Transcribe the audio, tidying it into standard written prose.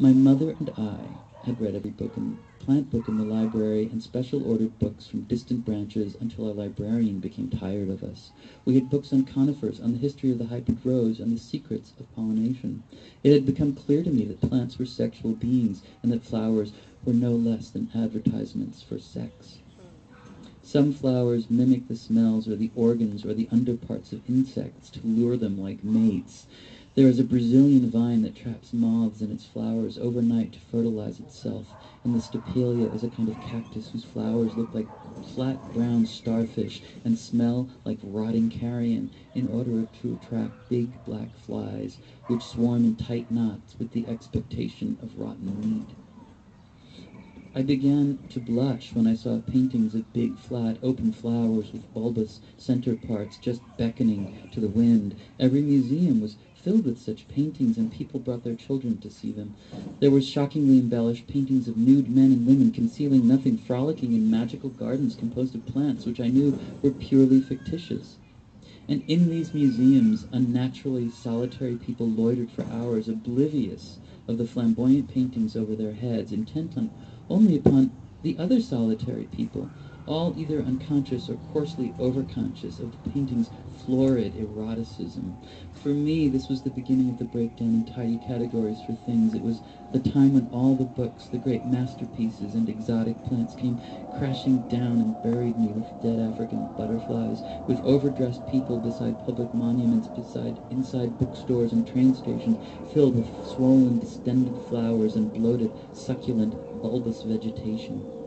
My mother and I had read every plant book in the library and special ordered books from distant branches until our librarian became tired of us. We had books on conifers, on the history of the hybrid rose, and the secrets of pollination. It had become clear to me that plants were sexual beings and that flowers were no less than advertisements for sex. Some flowers mimic the smells or the organs or the underparts of insects to lure them like mates. There is a Brazilian vine that traps moths in its flowers overnight to fertilize itself, and the stapelia is a kind of cactus whose flowers look like flat brown starfish and smell like rotting carrion in order to attract big black flies, which swarm in tight knots with the expectation of rotten meat. I began to blush when I saw paintings of big, flat, open flowers with bulbous center parts just beckoning to the wind. Every museum was filled with such paintings, and people brought their children to see them. There were shockingly embellished paintings of nude men and women concealing nothing, frolicking in magical gardens composed of plants which I knew were purely fictitious. And in these museums, unnaturally solitary people loitered for hours, oblivious of the flamboyant paintings over their heads, intent only upon the other solitary people, all either unconscious or coarsely overconscious of the painting's florid eroticism. For me, this was the beginning of the breakdown in tidy categories for things. It was the time when all the books, the great masterpieces and exotic plants came crashing down and buried me with dead African butterflies, with overdressed people beside public monuments, inside bookstores and train stations, filled with swollen, distended flowers and bloated, succulent, bulbous vegetation.